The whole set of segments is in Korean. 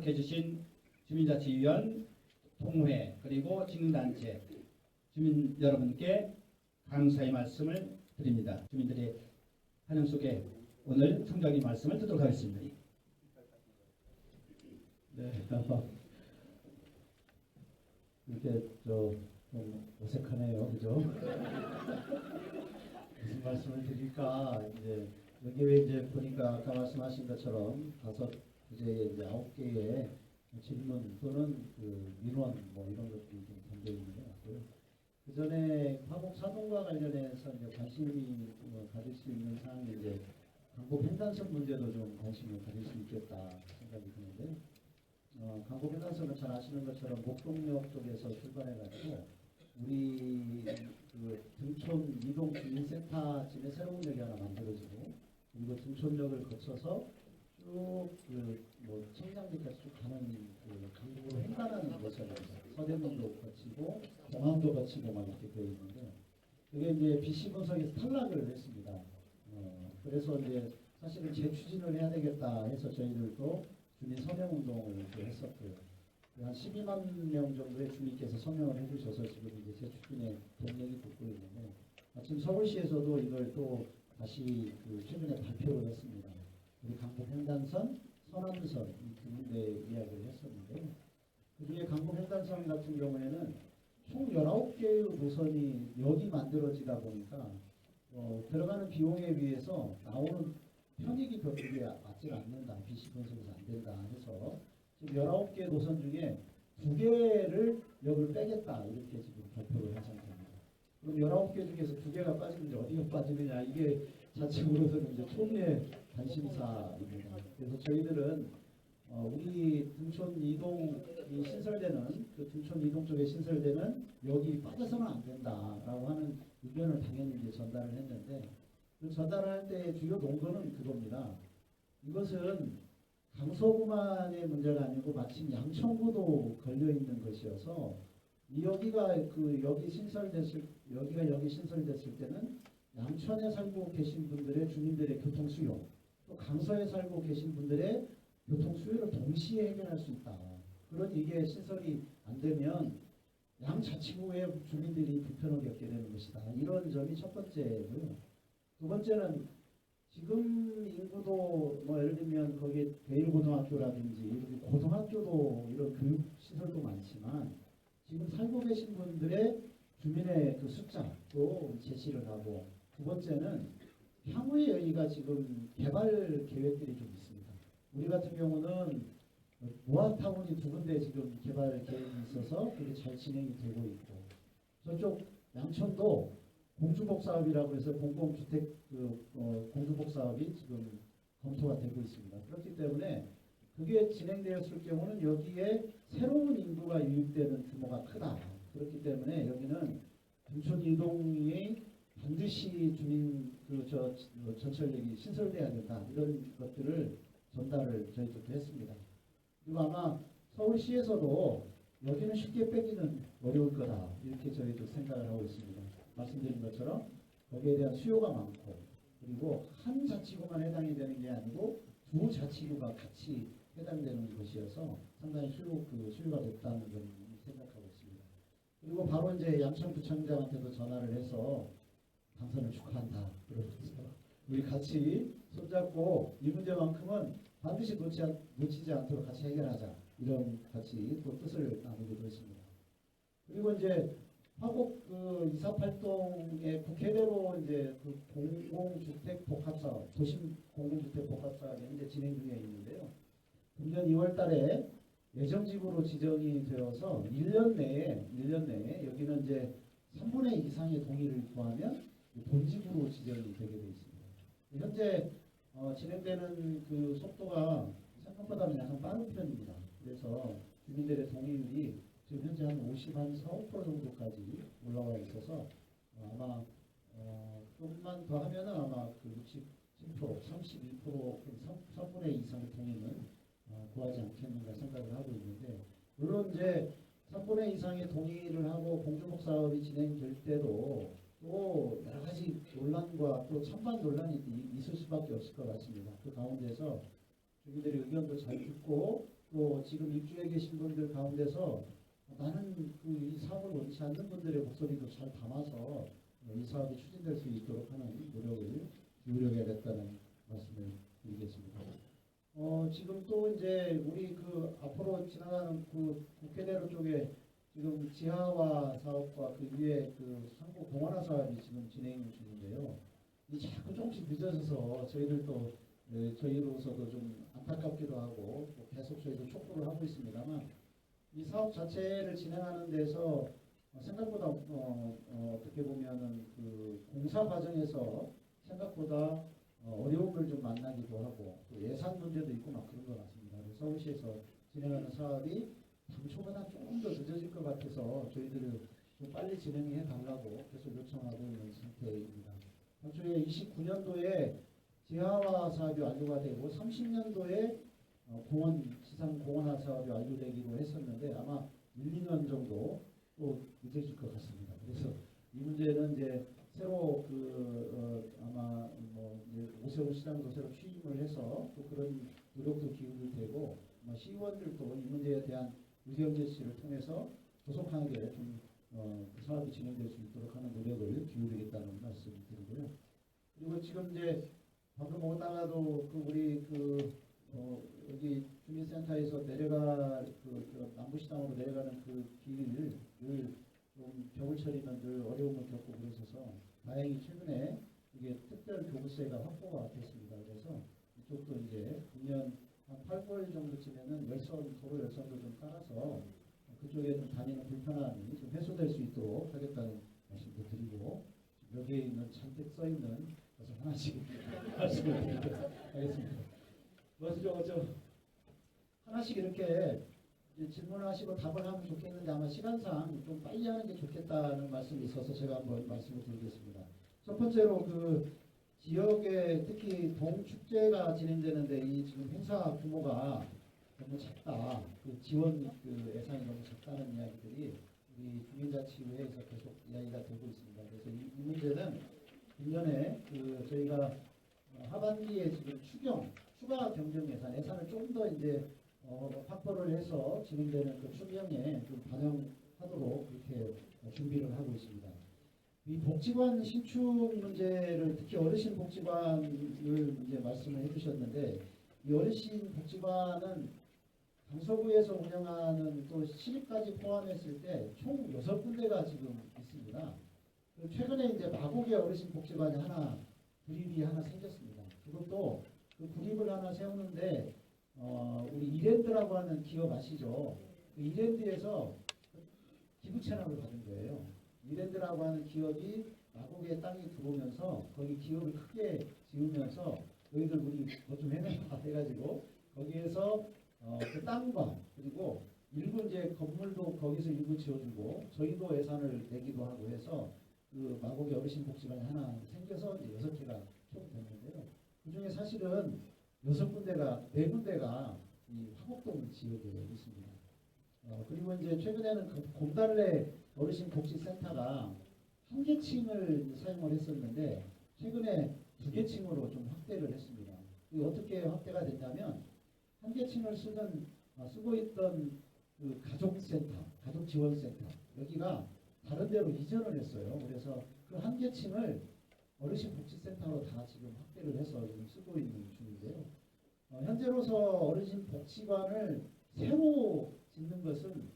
참석해 주신 주민자치위원, 동회, 그리고 직능단체 주민 여러분께 감사의 말씀을 드립니다. 주민들의 환영 속에 오늘 총장님 말씀을 듣도록 하겠습니다. 네, 이렇게 좀 어색하네요, 그죠? 무슨 말씀을 드릴까? 여기에 보니까 아까 말씀하신 것처럼 5주제에 이제 9개의 질문 또는 그 민원 이런 것들이 좀 담겨 있는 것 같고요. 그 전에 화곡 사동과 관련해서 이제 관심이 가질 수 있는 사항이 강북 횡단선 문제도 좀 관심을 가질 수 있겠다 생각이 드는데, 강북 횡단선은 잘 아시는 것처럼 목동역 쪽에서 출발해가지고 우리 그 등촌 이동 주민센터쯤에 새로운 역이 하나 만들어지고, 그리고 등촌역을 거쳐서 쭉 청량리까지 쭉 가는 강북으로 횡단하는 것을 서대문도 거치고 공항도 거치고 이렇게 되어 있는데, 그게 이제 BC 분석에서 탈락을 했습니다. 그래서 사실은 재추진을 해야 되겠다 해서 저희들도 주민 서명운동을 했었고요. 한 12만 명 정도의 주민께서 서명을 해주셔서 지금 재추진에 동력이 붙고 있는데, 마침 서울시에서도 이걸 또 다시 최근에 발표를 했습니다. 우리 강북 횡단선, 서남선 이 두 군데 이야기를 했었는데, 그중에 강북 횡단선 같은 경우에는 총 19개의 노선이 역이 만들어지다 보니까 들어가는 비용에 비해서 나오는 편익이 그게 맞지 않는다, BC 분석에서 안 된다 해서 지금 19개 노선 중에 2개를 역을 빼겠다 이렇게 지금 발표를 한 상태입니다. 그럼 19개 중에서 2개가 빠지는데 어디가 빠지느냐, 이게 자체로서는 초기의 관심사입니다. 그래서 저희들은 우리 등촌 이동이 신설되는 등촌 이동 쪽에 신설되는 역이 빠져서는 안 된다라고 하는 의견을 당연히 전달을 했는데, 그 전달을 할 때 주요 논거는 그겁니다. 이것은 강서구만의 문제가 아니고 마침 양천구도 걸려 있는 것이어서 여기가 여기 신설됐을 때는 양천에 살고 계신 분들의 주민들의 교통 수요, 또 강서에 살고 계신 분들의 교통 수요를 동시에 해결할 수 있다. 그러니 이게 신설이 안 되면 양 자치구의 주민들이 불편을 겪게 되는 것이다. 이런 점이 첫 번째고요. 두 번째는 지금 인구도 예를 들면 거기에 대일고등학교라든지 이렇게 고등학교도 이런 교육 시설도 많지만 지금 살고 계신 분들의 주민의 숫자도 제시를 하고, 두 번째는 향후에 여기가 지금 개발 계획들이 좀 있습니다. 우리 같은 경우는 모아타운이 2군데 지금 개발 계획이 있어서 그게 잘 진행이 되고 있고, 저쪽 양천도 공주복 사업이라고 해서 공공주택 공주복 사업이 지금 검토가 되고 있습니다. 그렇기 때문에 그게 진행되었을 경우는 여기에 새로운 인구가 유입되는 규모가 크다. 그렇기 때문에 여기는 등촌 이동이 반드시 주민 전철역이 신설돼야 된다. 이런 것들을 전달을 저희들도 했습니다. 그리고 아마 서울시에서도 여기는 쉽게 빼기는 어려울 거다, 이렇게 저희도 생각을 하고 있습니다. 말씀드린 것처럼 거기에 대한 수요가 많고, 그리고 한 자치구만 해당이 되는 게 아니고 두 자치구가 같이 해당되는 것이어서 상당히 수요가 됐다는 점 생각하고 있습니다. 그리고 바로 양천구청장한테도 전화를 해서 당선을 축하한다 그러면서 우리 같이 손잡고 이 문제만큼은 반드시 놓치지 않도록 같이 해결하자, 이런 같이 또 뜻을 나누기도 했습니다. 그리고 화곡 248동의 국회대로 공공주택 복합사업, 도심 공공주택 복합사업이 현재 진행 중에 있는데요. 금년 2월달에 예정지구로 지정이 되어서 1년 내에 여기는 3분의 2 이상의 동의를 구하면 본지구로 지정이 되게 되어 있습니다. 현재 진행되는 속도가 생각보다는 약간 빠른 편입니다. 그래서 주민들의 동의율이 지금 현재 한 4~5% 정도까지 올라와 있어서 아마 조금만 더 하면은 아마 67%, 31%, 3분의 2 이상의 동의는 구하지 않겠는가 생각을 하고 있는데, 물론 3분의 2 이상의 동의를 하고 공주복 사업이 진행될 때도 또 여러 가지 논란과 또 찬반 논란이 있을 수밖에 없을 것 같습니다. 그 가운데서 주민들의 의견도 잘 듣고 또 지금 입주해 계신 분들 가운데서 나는 이 사업을 원치 않는 분들의 목소리도 잘 담아서 이 사업이 추진될 수 있도록 하는 노력을 기울여야겠다는 말씀을 드리겠습니다. 지금 또 이제 우리 앞으로 지나가는 국회대로 쪽에 지금 지하화 사업과 그 위에 상고 공원화 사업이 지금 진행 중인데요. 이 자꾸 조금씩 늦어져서 저희로서도 좀 안타깝기도 하고 계속 저희도 촉구를 하고 있습니다만 이 사업 자체를 진행하는 데서 생각보다 어떻게 보면은 공사 과정에서 생각보다 어려움을 좀 만나기도 하고 또 예산 문제도 있고 막 그런 것 같습니다. 그래서 서울시에서 진행하는 사업이 당초보다 조금 더 늦어질 것 같아서 저희들은 좀 빨리 진행해 달라고 계속 요청하고 있는 상태입니다. 당초에 29년도에 지하화 사업이 완료가 되고 30년도에 지상 공원화 사업이 완료되기로 했었는데 아마 1, 2년 정도 또 늦어질 것 같습니다. 그래서 이 문제는 이제 새로 아마 이제 오세훈 시장도 새로 취임을 해서 또 그런 노력도 기울일 테고 아마 시의원들도 이 문제에 대한 의견 제시를 통해서 조속하게 좀 사업이 진행될 수 있도록 하는 노력을 기울이겠다는 말씀을 드리고요. 그리고 지금 이제 방금 오다가도 우리 여기 주민센터에서 남부시장으로 내려가는 길을 좀 겨울철이면 늘 어려움을 겪고 그러셔서 다행히 최근에 이게 특별 교부세가 확보가 됐습니다. 그래서 이쪽도 이제 금년 한 8, 9월 정도쯤에는 도로 열선도 좀 깔아서 그쪽에 좀 다니는 불편함이 좀 해소될 수 있도록 하겠다는 말씀도 드리고 여기에 있는 잔뜩 써 있는 것을 하나씩 말씀을 드리도록 하겠습니다. 먼저 하나씩 이렇게 질문하시고 답을 하면 좋겠는데 아마 시간상 좀 빨리 하는 게 좋겠다는 말씀이 있어서 제가 한번 말씀을 드리겠습니다. 첫 번째로 지역에 특히 동축제가 진행되는데 이 지금 행사 규모가 너무 작다. 지원 예산이 너무 작다는 이야기들이 우리 주민자치회에서 계속 이야기가 되고 있습니다. 그래서 이 문제는 1년에 저희가 하반기에 지금 추가 경정 예산을 좀 더 이제 확보를 해서 진행되는 추경에 좀 반영하도록 이렇게 준비를 하고 있습니다. 이 복지관 신축 문제를 특히 어르신 복지관을 이제 말씀을 해주셨는데 이 어르신 복지관은 강서구에서 운영하는 또 시립까지 포함했을 때 총 6군데가 지금 있습니다. 최근에 이제 마곡의 어르신 복지관이 구립이 하나 생겼습니다. 그것도 구립을 하나 세우는데 우리 이랜드라고 하는 기업 아시죠? 이랜드에서 기부 채납을 받은 거예요. 이랜드라고 하는 기업이 마곡에 땅이 들어오면서 거기 기업을 크게 지으면서 너희들 우리 뭐 좀 해내봐 해가지고 거기에서 그 땅과 그리고 일부 이제 건물도 거기서 일부 지어주고 저희도 예산을 내기도 하고 해서 마곡의 어르신 복지관이 하나 생겨서 이제 6개가 총 됐는데요. 그 중에 사실은 4군데가 이 화곡동 지역에 있습니다. 그리고 이제 최근에는 곰달래 어르신 복지센터가 1개층을 사용을 했었는데 최근에 2개층으로 좀 확대를 했습니다. 이게 어떻게 확대가 됐냐면 1개층을 쓰고 있던 가족센터, 가족지원센터 여기가 다른 데로 이전을 했어요. 그래서 그 1개층을 어르신 복지센터로 다 지금 확대를 해서 지금 쓰고 있는 중인데요. 현재로서 어르신 복지관을 새로 짓는 것은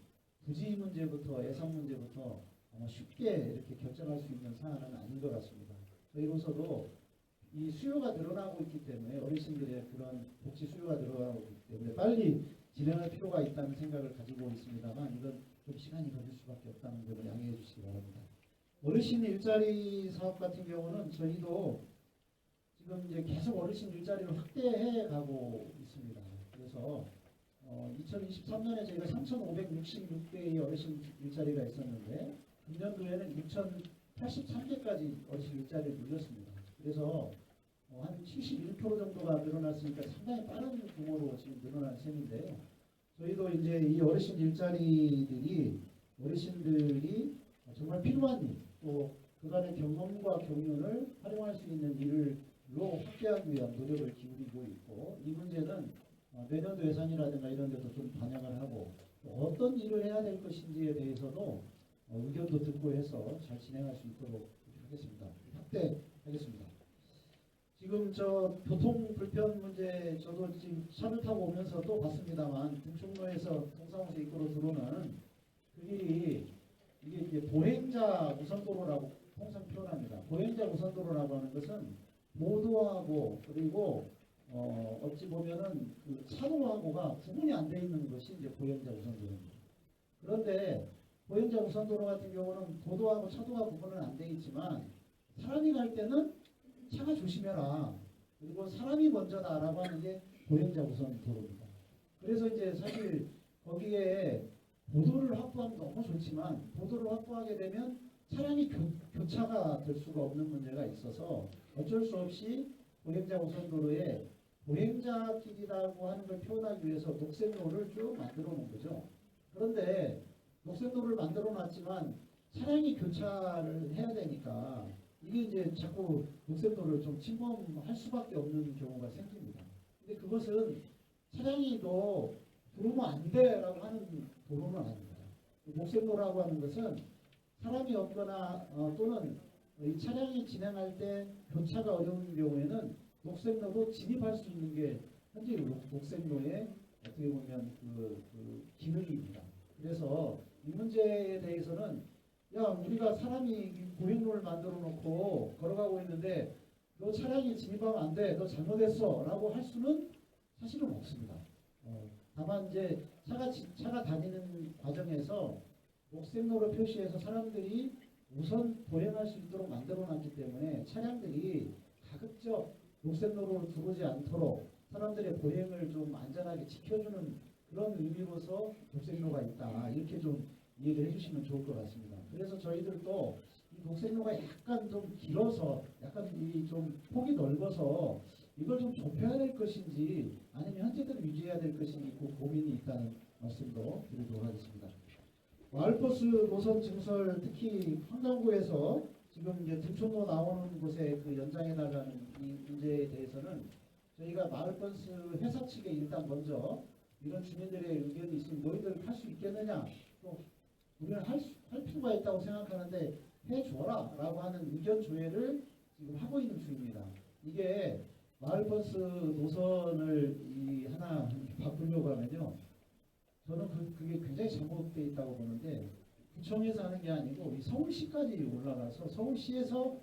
부지 문제부터 예산 문제부터 아마 쉽게 이렇게 결정할 수 있는 사안은 아닌 것 같습니다. 저희로서도 이 수요가 늘어나고 있기 때문에 어르신들의 그런 복지 수요가 늘어나고 있기 때문에 빨리 진행할 필요가 있다는 생각을 가지고 있습니다만 이건 좀 시간이 걸릴 수밖에 없다는 점을 양해해 주시기 바랍니다. 어르신 일자리 사업 같은 경우는 저희도 지금 이제 계속 어르신 일자리를 확대해 가고 있습니다. 그래서 2023년에 저희가 3,566개의 어르신 일자리가 있었는데 금년도에는 6,083개까지 어르신 일자리를 늘렸습니다. 그래서 한 71% 정도가 늘어났으니까 상당히 빠른 규모로 지금 늘어난 셈인데요. 저희도 이제 이 어르신 일자리들이 어르신들이 정말 필요한 일, 또 그간의 경험과 경륜을 활용할 수 있는 일로 확대하기 위한 노력을 기울이고 있고 이 문제는 내년도 예산이라든가 이런 데도 좀 반영을 하고 또 어떤 일을 해야 될 것인지에 대해서도 의견도 듣고 해서 잘 진행할 수 있도록 하겠습니다. 확대하겠습니다. 지금 저 교통 불편 문제 저도 지금 차를 타고 오면서 또 봤습니다만 등촌로에서 동사무소 입구로 들어오는 그 길이 이게 이제 보행자 우선도로라고 통상 표현합니다. 보행자 우선도로라고 하는 것은 모도하고 그리고 어찌 보면은 그 차도하고가 구분이 안 돼 있는 것이 이제 보행자 우선도로입니다. 그런데 보행자 우선도로 같은 경우는 도도하고 차도가 구분은 안 돼 있지만 사람이 갈 때는 차가 조심해라. 그리고 사람이 먼저다라고 하는 게 보행자 우선도로입니다. 그래서 이제 사실 거기에 보도를 확보하면 너무 좋지만 보도를 확보하게 되면 차량이 교차가 될 수가 없는 문제가 있어서 어쩔 수 없이 보행자 우선도로에 보행자길이라고 하는 걸 표현하기 위해서 녹색로를 쭉 만들어 놓은 거죠. 그런데 녹색로를 만들어 놨지만 차량이 교차를 해야 되니까 이게 이제 자꾸 녹색도를 좀 침범할 수밖에 없는 경우가 생깁니다. 근데 그것은 차량이 너 들어오면 안 돼라고 하는 도로는 아닙니다. 녹색도라고 하는 것은 사람이 없거나 또는 이 차량이 진행할 때 교차가 어려운 경우에는 녹색로도 진입할 수 있는 게 현재 녹색로의 어떻게 보면 그 기능입니다. 그래서 이 문제에 대해서는 야 우리가 사람이 보행로를 만들어 놓고 걸어가고 있는데 너 차량이 진입하면 안 돼. 너 잘못했어. 라고 할 수는 사실은 없습니다. 다만 이제 차가 다니는 과정에서 녹색로를 표시해서 사람들이 우선 보행할 수 있도록 만들어 놨기 때문에 차량들이 가급적 녹색로로 들어오지 않도록 사람들의 보행을 좀 안전하게 지켜주는 그런 의미로서 녹색로가 있다. 이렇게 좀 이해를 해주시면 좋을 것 같습니다. 그래서 저희들도 이 녹색로가 약간 좀 길어서 약간 이 좀 폭이 넓어서 이걸 좀 좁혀야 될 것인지 아니면 현재대로 유지해야 될 것인지 그 고민이 있다는 말씀도 드리도록 하겠습니다. 마을버스 노선 증설 특히 한강구에서 지금 이제 등촌로 나오는 곳에 그 연장해 나가는 이 문제에 대해서는 저희가 마을버스 회사 측에 일단 먼저 이런 주민들의 의견이 있으면 너희들 할 수 있겠느냐 또 우리는 할 필요가 있다고 생각하는데 해줘라 라고 하는 의견 조회를 지금 하고 있는 중입니다. 이게 마을버스 노선을 하나 바꾸려고 하면요. 저는 그게 굉장히 잘못되어 있다고 보는데 구청에서 하는 게 아니고 이 서울시까지 올라가서 서울시에서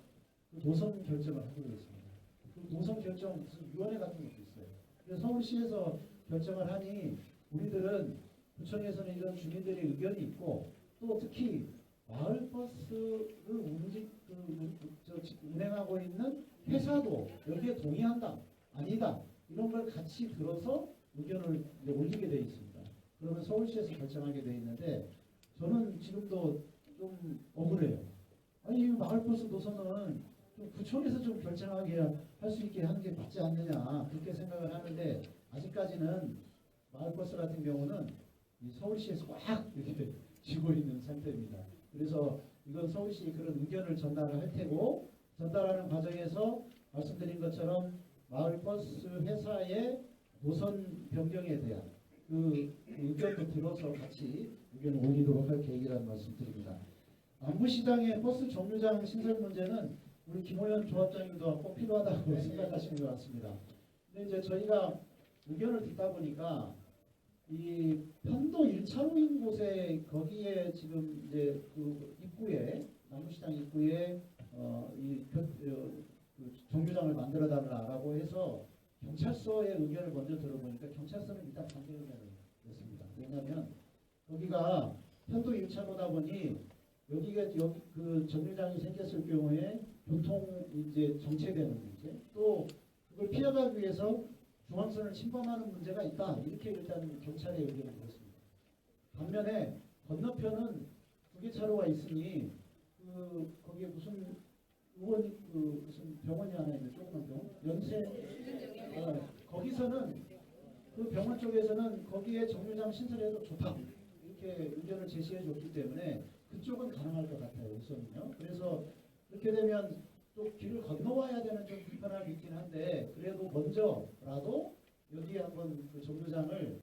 그 노선 결정을 하고 있습니다. 그 노선 결정 무슨 위원회 같은 것도 있어요. 그래서 서울시에서 결정을 하니 우리들은 구청에서는 이런 주민들의 의견이 있고 또 특히 마을버스를 운행하고 있는 회사도 여기에 동의한다, 아니다 이런 걸 같이 들어서 의견을 올리게 되어 있습니다. 그러면 서울시에서 결정하게 되어 있는데 저는 지금도 좀 억울해요. 아니 이 마을버스 노선은 좀 구청에서 좀 결정하게 할 수 있게 하는 게 맞지 않느냐 그렇게 생각을 하는데 아직까지는 마을버스 같은 경우는 이 서울시에서 꽉 이렇게 쥐고 있는 상태입니다. 그래서 이건 서울시 그런 의견을 전달을 할 테고 전달하는 과정에서 말씀드린 것처럼 마을버스 회사의 노선 변경에 대한 그 의견도 들어서 같이 의견을 올리도록 할 계획이라는 말씀드립니다. 남부시장의 버스 정류장 신설 문제는 우리 김호연 조합장님도 꼭 필요하다고 생각하시는 것 같습니다. 근데 이제 저희가 의견을 듣다 보니까 이 편도 1차로인 곳에 거기에 지금 이제 그 입구에 남부시장 입구에 그 정류장을 만들어 달라라고 해서 경찰서의 의견을 먼저 들어보니까 경찰서는 일단 반대 의견을 냈습니다. 왜냐하면 거기가 편도 1차로다 보니 여기 그 정류장이 생겼을 경우에 교통 이제 정체되는 문제 또 그걸 피해가기 위해서 중앙선을 침범하는 문제가 있다. 이렇게 일단 경찰의 의견을 들었습니다. 반면에 건너편은 두 개 차로가 있으니 거기에 무슨 의원이 무슨 병원이 하나 있는 조그만 병원 거기서는 그 병원 쪽에서는 거기에 정류장 신설해도 좋다. 이렇게 의견을 제시해 줬기 때문에 그쪽은 가능할 것 같아요. 우선은요. 그래서 그렇게 되면 또 길을 건너와야 되는 좀 불편함이 있긴 한데 그래도 먼저라도 여기에 한번 그 정류장을